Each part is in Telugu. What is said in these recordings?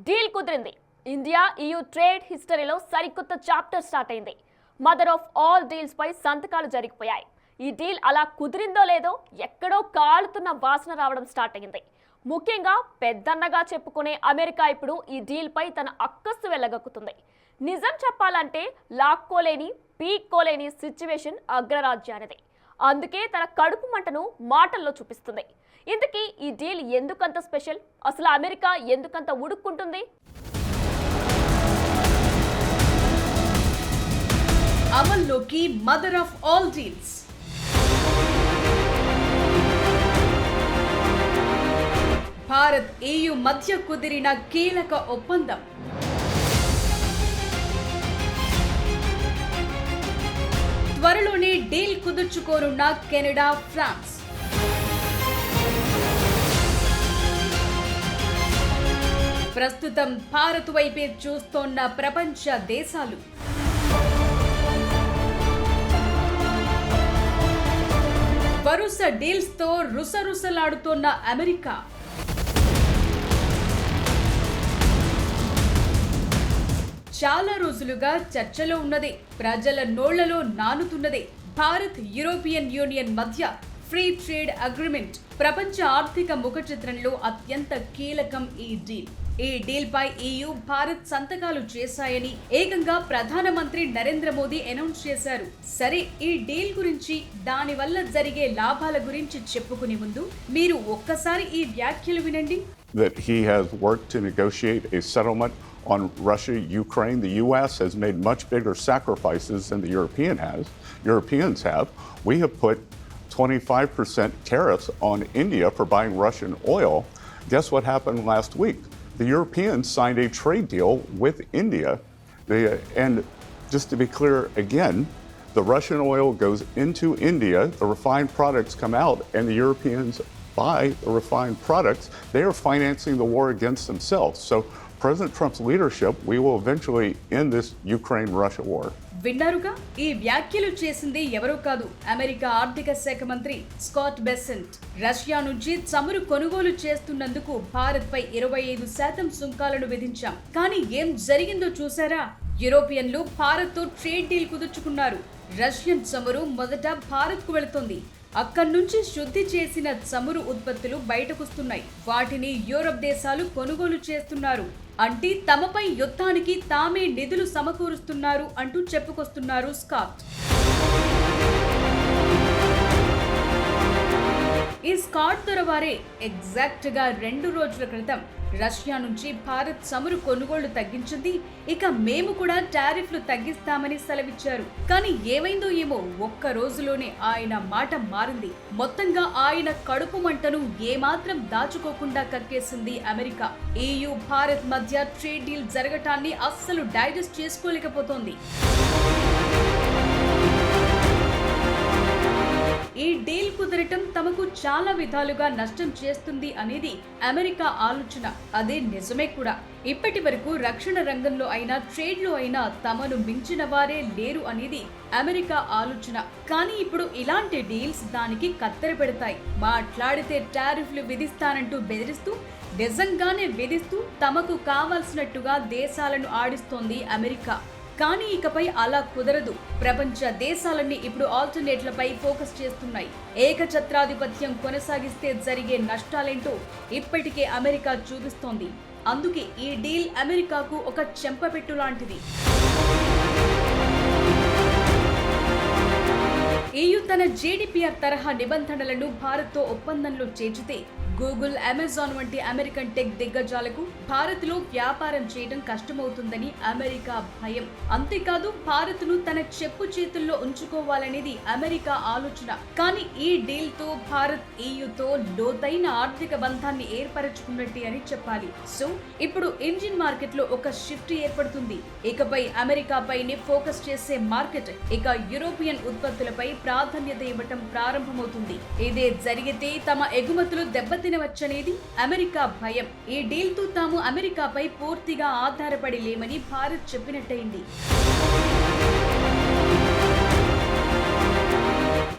డీల్ కుదిరింది. ఇండియా EU ట్రేడ్ హిస్టరీలో సరికొత్త చాప్టర్ స్టార్ట్ అయింది. మదర్ ఆఫ్ ఆల్ డీల్స్ పై సంతకాలు జరిగిపోయాయి. ఈ డీల్ అలా కుదిరిందో లేదో ఎక్కడో కాలుతున్న వాసన రావడం స్టార్ట్ అయింది. ముఖ్యంగా పెద్దన్నగా చెప్పుకునే అమెరికా ఇప్పుడు ఈ డీల్ పై తన అక్కస్సు వెళ్ళగక్కుతుంది. నిజం చెప్పాలంటే లాక్కోలేని పీక్కోలేని సిచ్యువేషన్ అగ్రరాజ్యానిది. అందుకే తన కడుపు మంటను మాటల్లో చూపిస్తుంది. ఇంతకీ ఈ డీల్ ఎందుకంత స్పెషల్? అసలు అమెరికా ఎందుకంత ఉడుక్కుంటుంది? అమల్లోకి mother of all deals. Bharat EU మధ్య కుదిరిన కీలక ఒప్పందం. త్వరలోనే డీల్ కుదుర్చుకోనున్న కెనడా, ఫ్రాన్స్. ప్రస్తుతం భారత్ వైపే చూస్తోన్న ప్రపంచ దేశాలు. వరుస డీల్స్ తో రుసరుసలాడుతోన్న అమెరికా. చాలా రోజులుగా చర్చలో ఉన్నదే, ప్రజల నోళ్లలో నానుతున్నదే భారత్ యూరోపియన్ యూనియన్ మధ్య ఫ్రీ ట్రేడ్ అగ్రిమెంట్. ప్రపంచ ఆర్థిక ముఖ చిత్రంలో అత్యంత కీలకం ఈ డీల్. ఈ డీల్ పై EU, భారత్ సంతకాలు చేశాయని ఏకంగా ప్రధానమంత్రి నరేంద్ర మోదీ అనౌన్స్ చేశారు. సరే, ఈ డీల్ గురించి, దాని వల్ల జరిగే లాభాల గురించి చెప్పుకునే ముందు మీరు ఒక్కసారి ఈ వ్యాఖ్యలు వినండి. That he has worked to negotiate a settlement on Russia, Ukraine. The U.S. has made much bigger sacrifices than the Europeans have. We have put 25% tariffs on India for buying Russian oil. Guess what happened last week? The Europeans signed a trade deal with India. And just to be clear again, the Russian oil goes into India, the refined products come out, and the Europeans buy the refined products. They are financing the war against themselves. So President Trump's leadership, we will eventually end this Ukraine-Russia war. విన్నారుగా, ఈ వ్యాఖ్యలు చేసింది ఎవరో కాదు, అమెరికా ఆర్థిక శాఖ మంత్రి స్కాట్ బెసెంట్. రష్యా నుంచి చమురు కొనుగోలు చేస్తున్నందుకు భారత్ పై 25% సుంకాలను విధించాం. కానీ ఏం జరిగిందో చూసారా? యూరోపియన్లు భారత్ తో ట్రేడ్ డీల్ కుదుర్చుకున్నారు. రష్యన్ చమురు మొదట భారత్ కు వెళుతుంది. అక్కడి నుంచి శుద్ధి చేసిన చమురు ఉత్పత్తులు బయటకొస్తున్నాయి. వాటిని యూరప్ దేశాలు కొనుగోలు చేస్తున్నారు. అంటే తమపై యుద్ధానికి తామే నిధులు సమకూరుస్తున్నారు అంటూ చెప్పుకొస్తున్నారు స్కాట్. ఈ స్కాట్ దొరవారే ఎగ్జాక్ట్ గా 2 రోజుల క్రితం రష్యా నుంచి భారత్ చమురు కొనుగోళ్లు తగ్గించింది. ఇక మేము కూడా టారిఫ్లు తగ్గిస్తామని సెలవిచ్చారు. కానీ ఏమైందో ఏమో, ఒక్క రోజులోనే ఆయన మాట మారింది. మొత్తంగా ఆయన కడుపు మంటను ఏమాత్రం దాచుకోకుండా కక్కేసింది అమెరికా. EU, భారత్ మధ్య ట్రేడ్ డీల్ జరగటాన్ని అస్సలు డైజెస్ట్ చేసుకోలేకపోతోంది. ఈ డీల్ కుదరటం తమకు చాలా విధాలుగా నష్టం చేస్తుంది అనేది అమెరికా ఆలోచన. అదే నిజమే కూడా. ఇప్పటి వరకు రక్షణ రంగంలో అయినా, ట్రేడ్ లో అయినా తమను మించిన వారే లేరు అనేది అమెరికా ఆలోచన. కానీ ఇప్పుడు ఇలాంటి డీల్స్ దానికి కత్తెర పెడతాయి. మాట్లాడితే టారిఫ్లు విధిస్తానంటూ బెదిరిస్తూ, నిజంగానే విధిస్తూ తమకు కావాల్సినట్టుగా దేశాలను ఆడిస్తోంది అమెరికా. కానీ ఇకపై అలా కుదరదు. ప్రపంచ దేశాలన్నీ ఇప్పుడు ఆల్టర్నేట్లపై ఫోకస్ చేస్తున్నాయి. ఏకఛత్రాధిపత్యం కొనసాగిస్తే జరిగే నష్టాలేంటో ఇప్పటికే అమెరికా చూపిస్తోంది. అందుకే ఈ డీల్ అమెరికాకు ఒక చెంపపెట్టు లాంటిది. EU తన GDPR తరహా నిబంధనలను భారత్తో ఒప్పందంలో చేర్చితే గూగుల్, అమెజాన్ వంటి అమెరికన్ టెక్ దిగ్గజాలకు భారత్లో వ్యాపారం చేయడం కష్టమవుతుందని అమెరికా భయం. అంతేకాదు, భారత్ను తన చెప్పు చేతుల్లో ఉంచుకోవాలనేది అమెరికా ఆలోచన. కానీ ఈ డీల్ తో భారత్ EUతో లోతైన ఆర్థిక బంధాన్ని ఏర్పరచుకున్నట్టే అని చెప్పాలి. సో ఇప్పుడు ఇండియన్ మార్కెట్ లో ఒక షిఫ్ట్ ఏర్పడుతుంది. ఇకపై అమెరికాపైనే ఫోకస్ చేసే మార్కెట్ ఇక యూరోపియన్ ఉత్పత్తులపై ప్రాధాన్యత ఇవ్వటం ప్రారంభమవుతుంది. ఇదే జరిగితే తమ ఎగుమతులు దెబ్బతినవచ్చనేది అమెరికా భయం. ఈ డీల్ తో తాము అమెరికాపై పూర్తిగా ఆధారపడి లేమని భారత్ చెప్పినట్టయింది.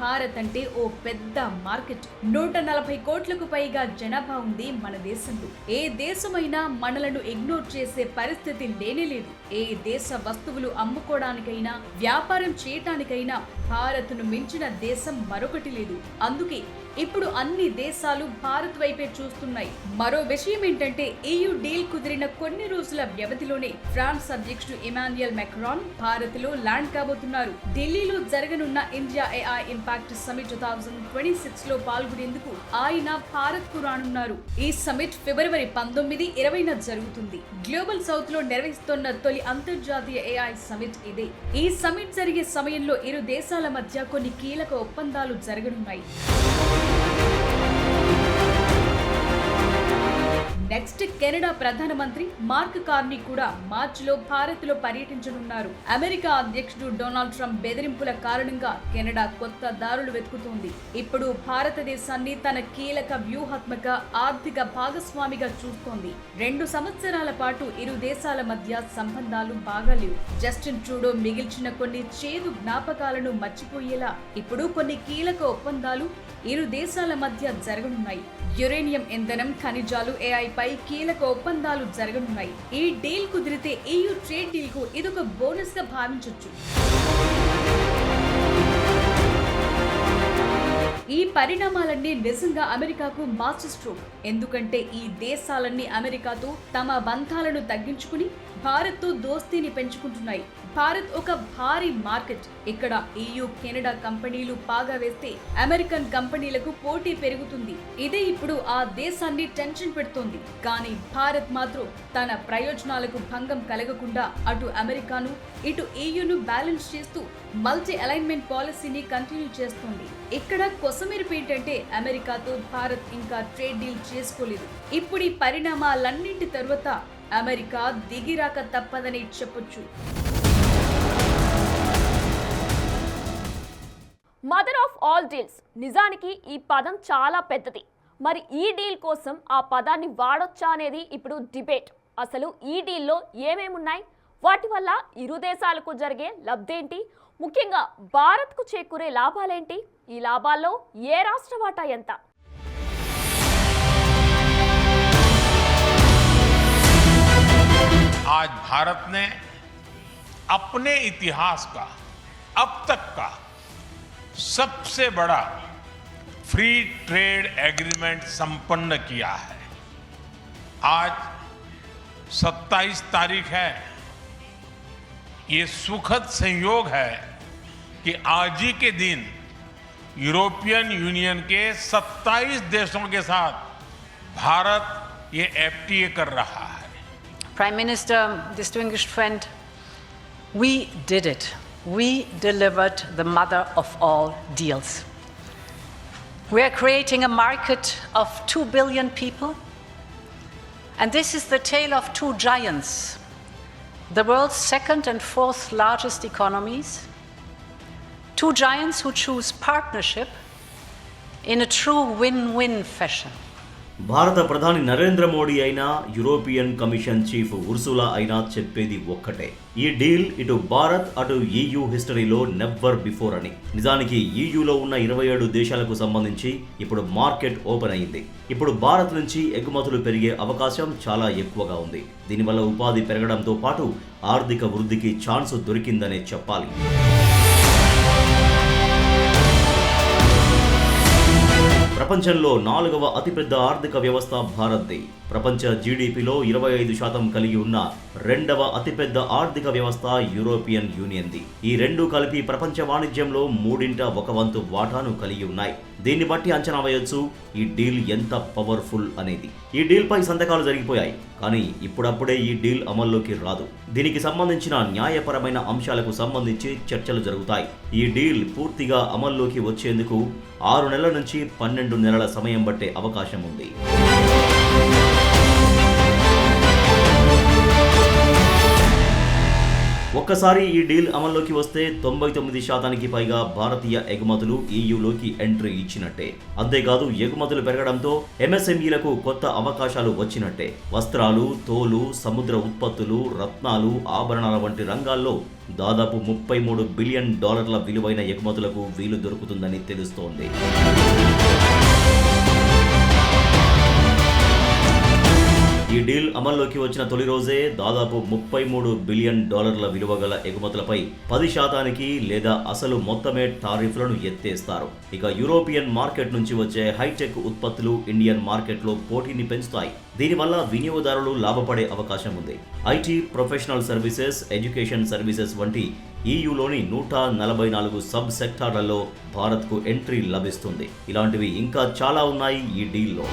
భారత్ అంటే ఓ పెద్ద మార్కెట్. 140 కోట్లకు పైగా జనాభా ఉంది మన దేశంలో. ఏ దేశమైనా మనలను ఇగ్నోర్ చేసే పరిస్థితి లేనేలేదు. ఏ దేశ వస్తువులు అమ్ముకోవడానికైనా వ్యాపారం చేయటానికైనా భారత్ను మించిన దేశం మరొకటి లేదు. అందుకే ఇప్పుడు అన్ని దేశాలు భారత్ వైపే చూస్తున్నాయి. మరో విషయం ఏంటంటే EU డీల్ కుదిరిన కొన్ని రోజుల వ్యవధిలోనే ఫ్రాన్స్ అధ్యక్షుడు ఇమాన్యుయల్ మెక్రాన్ భారత్ లో ల్యాండ్ కాబోతున్నారు. ఢిల్లీలో జరగనున్న ఇండియా AI ఇంపాక్ట్ సమిట్ 2026 లో పాల్గొనేందుకు ఆయన భారత్ కు రానున్నారు. ఈ సమిట్ ఫిబ్రవరి 19, 20న జరుగుతుంది. గ్లోబల్ సౌత్ లో నిర్వహిస్తున్న తొలి అంతర్జాతీయ AI సమిట్ ఇదే. ఈ సమిట్ జరిగే సమయంలో ఇరు దేశాల మధ్య కొన్ని కీలక ఒప్పందాలు జరగనున్నాయి. నెక్స్ట్ కెనడా ప్రధానమంత్రి మార్క్ కార్నీ కూడా మార్చిలో భారత్లో పర్యటించనున్నారు. అమెరికా అధ్యక్షుడు డొనాల్డ్ ట్రంప్ బెదిరింపుల కారణంగా కెనడా కొత్త దారులు వెతుకుతోంది. ఇప్పుడు భారతదేశాన్ని తన కీలక వ్యూహాత్మక ఆర్థిక భాగస్వామిగా చూస్తోంది. 2 సంవత్సరాల పాటు ఇరు దేశాల మధ్య సంబంధాలు బాగాలేవు. జస్టిన్ ట్రూడో మిగిల్చిన కొన్ని చేదు జ్ఞాపకాలను మర్చిపోయేలా ఇప్పుడు కొన్ని కీలక ఒప్పందాలు ఇరు దేశాల మధ్య జరగనున్నాయి. యురేనియం ఇంధనం, ఖనిజాలు, AI పై కీలక ఒప్పందాలు జరగనున్నాయి. ఈ డీల్ కుదిరితే EU ట్రేడ్ డీల్ కు ఇదొక బోనస్ గా భావించొచ్చు. ఈ పరిణామాలన్నీ నిజంగా అమెరికాకు మాస్టర్ స్ట్రోక్. ఎందుకంటే ఈ దేశాలన్నీ అమెరికాతో తమ బంధాలను తగ్గించుకుని భారత్తో దోస్తీని పెంచుకుంటున్నాయి. భారత్ ఒక భారీ మార్కెట్. ఇక్కడ EU కెనడా కంపెనీలు పాగా వేస్తే అమెరికన్ కంపెనీలకు పోటీ పెరుగుతుంది. ఇదే ఇప్పుడు ఆ దేశాన్ని టెన్షన్ పెడుతోంది. కానీ భారత్ మాత్రం తన ప్రయోజనాలకు భంగం కలగకుండా అటు అమెరికాను ఇటు EUను బ్యాలెన్స్ చేస్తూ మల్టీ అలైన్మెంట్ పాలసీని కంటిన్యూ చేస్తోంది. ఇక్కడ కొసమెరుపు ఏంటంటే అమెరికాతో భారత్ ఇంకా ట్రేడ్ డీల్ చేసుకోలేదు. ఇప్పుడు ఈ పరిణామాలన్నింటి తరువాత అమెరికా దిగిరాక తప్పదని చెప్పొచ్చు. మదర్ ఆఫ్ ఆల్ డీల్స్, నిజానికి ఈ పదం చాలా పెద్దది. మరి ఈ డీల్ కోసం ఆ పదాన్ని వాడొచ్చా అనేది ఇప్పుడు డిబేట్. అసలు ఈ డీల్లో ఏమేమున్నాయి, వాటి వల్ల ఇరు దేశాలకు జరిగే లబ్ధేంటి, ముఖ్యంగా భారత్కు చేకూరే లాభాలేంటి, ఈ లాభాల్లో ఏ రాష్ట్ర వాటా ఎంత? आज भारत ने अपने इतिहास का अब तक का सबसे बड़ा फ्री ट्रेड एग्रीमेंट संपन्न किया है। आज 27 तारीख है। ये सुखद संयोग है कि आज ही के दिन यूरोपियन यूनियन के 27 देशों के साथ भारत ये FTA कर रहा है। Prime Minister, distinguished friend, we did it. We delivered the mother of all deals. We are creating a market of 2 billion people, and this is the tale of two giants, the world's second and fourth largest economies, two giants who choose partnership in a true win-win fashion. భారత ప్రధాని నరేంద్ర మోడీ అయినా యూరోపియన్ కమిషన్ చీఫ్ ఉర్సులా అయినా చెప్పేది ఒక్కటే, ఈ డీల్ ఇటు భారత్ అటు EU హిస్టరీలో నెవర్ బిఫోర్ అని. నిజానికి EUలో ఉన్న 27 దేశాలకు సంబంధించి ఇప్పుడు మార్కెట్ ఓపెన్ అయింది. ఇప్పుడు భారత్ నుంచి ఎగుమతులు పెరిగే అవకాశం చాలా ఎక్కువగా ఉంది. దీనివల్ల ఉపాధి పెరగడంతో పాటు ఆర్థిక వృద్ధికి ఛాన్స్ దొరికిందనే చెప్పాలి. ప్రపంచంలో 4వ అతిపెద్ద ఆర్థిక వ్యవస్థ భారత్ది. ప్రపంచ GDPలో 25% కలిగి ఉన్న 2వ అతిపెద్ద ఆర్థిక వ్యవస్థ యూరోపియన్ యూనియన్ది. ఈ రెండు కలిపి ప్రపంచ వాణిజ్యంలో 1/3 వాటాను కలిగి ఉన్నాయి. దీన్ని బట్టి అంచనా వేయొచ్చు ఈ డీల్ ఎంత పవర్ఫుల్ అనేది. ఈ డీల్ పై సంతకాలు జరిగిపోయాయి, కానీ ఇప్పుడప్పుడే ఈ డీల్ అమల్లోకి రాదు. దీనికి సంబంధించిన న్యాయపరమైన అంశాలకు సంబంధించి చర్చలు జరుగుతాయి. ఈ డీల్ పూర్తిగా అమల్లోకి వచ్చేందుకు 6 నెలల నుంచి 12 నెలల సమయం పట్టే అవకాశం ఉంది. ఒక్కసారి ఈ డీల్ అమల్లోకి వస్తే 99% పైగా భారతీయ ఎగుమతులు ఈయూలోకి ఎంట్రీ ఇచ్చినట్టే. అంతేకాదు ఎగుమతులు పెరగడంతో ఎంఎస్ఎంఈలకు కొత్త అవకాశాలు వచ్చినట్టే. వస్త్రాలు, తోలు, సముద్ర ఉత్పత్తులు, రత్నాలు, ఆభరణాల వంటి రంగాల్లో దాదాపు $33 బిలియన్ విలువైన ఎగుమతులకు వీలు దొరుకుతుందని తెలుస్తోంది. ఈ డీల్ అమల్లోకి వచ్చిన తొలి రోజే దాదాపు $33 బిలియన్ విలువ గల ఎగుమతులపై 10% లేదా అసలు మొత్తమే టారిఫ్లను ఎత్తేస్తారు. ఇక యూరోపియన్ మార్కెట్ నుంచి వచ్చే హైటెక్ ఉత్పత్తులు ఇండియన్ మార్కెట్లో పోటీని పెంచుతాయి. దీనివల్ల వినియోగదారులు లాభపడే అవకాశం ఉంది. IT, professional services, education services వంటి ఈయూలోని 144 సబ్ సెక్టార్లలో భారత్కు ఎంట్రీ లభిస్తుంది. ఇలాంటివి ఇంకా చాలా ఉన్నాయి ఈ డీల్లో.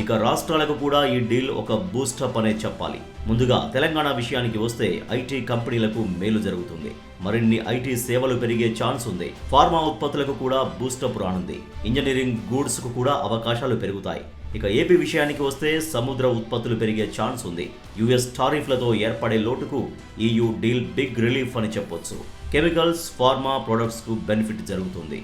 ఇక రాష్ట్రాలకు కూడా ఈ డీల్ ఒక బూస్టప్ అనే చెప్పాలి. ముందుగా తెలంగాణ విషయానికి వస్తే ఐటీ కంపెనీలకు మేలు జరుగుతుంది. మరిన్ని ఐటీ సేవలు పెరిగే ఛాన్స్ ఉంది. ఫార్మా ఉత్పత్తులకు కూడా బూస్టప్ రానుంది. ఇంజనీరింగ్ గూడ్స్ కు కూడా అవకాశాలు పెరుగుతాయి. ఇక ఏపీ విషయానికి వస్తే సముద్ర ఉత్పత్తులు పెరిగే ఛాన్స్ ఉంది. యుఎస్ టారిఫ్లతో ఏర్పడే లోటుకు ఈయూ డీల్ బిగ్ రిలీఫ్ అని చెప్పొచ్చు. కెమికల్స్, ఫార్మా ప్రొడక్ట్స్ కు బెనిఫిట్ జరుగుతుంది.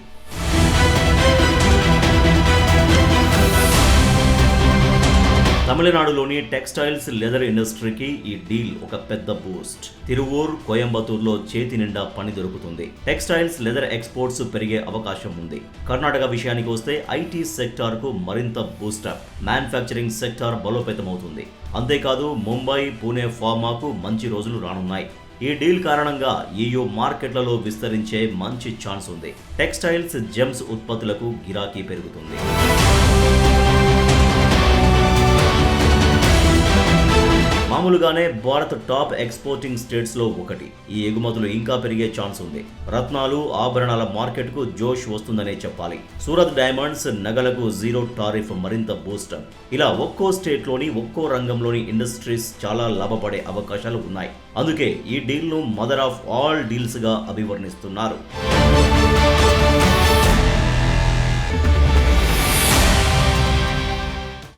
తమిళనాడులోని టెక్స్టైల్స్, లెదర్ ఇండస్ట్రీకి ఈ డీల్ ఒక పెద్ద బూస్ట్. తిరువూర్, కోయంబత్తూర్లో చేతి నిండా పని దొరుకుతుంది. టెక్స్టైల్స్, లెదర్ ఎక్స్పోర్ట్స్ పెరిగే అవకాశం ఉంది. కర్ణాటక విషయానికి వస్తే ఐటీ సెక్టార్ కు మరింత బూస్టప్. Manufacturing sector బలోపేతమవుతుంది. అంతేకాదు ముంబై, పూణే ఫార్మాకు మంచి రోజులు రానున్నాయి. ఈ డీల్ కారణంగా ఈయూ మార్కెట్లలో విస్తరించే మంచి ఛాన్స్ ఉంది. టెక్స్టైల్స్, జెమ్స్ ఉత్పత్తులకు గిరాకీ పెరుగుతుంది. మామూలుగానే భారత్ టాప్ ఎక్స్పోర్టింగ్ స్టేట్స్ లో ఒకటి. ఈ ఎగుమతులు ఇంకా పెరిగే ఛాన్స్ ఉంది. రత్నాలు, ఆభరణాల మార్కెట్ కు జోష్ వస్తుందనే చెప్పాలి. సూరత్ డైమండ్స్, నగలకు జీరో టారిఫ్ మరింత బూస్టప్. ఇలా ఒక్కో స్టేట్ లోని ఒక్కో రంగంలోని ఇండస్ట్రీస్ చాలా లాభపడే అవకాశాలు ఉన్నాయి. అందుకే ఈ డీల్ ను మదర్ ఆఫ్ ఆల్ డీల్స్ గా అభివర్ణిస్తున్నారు.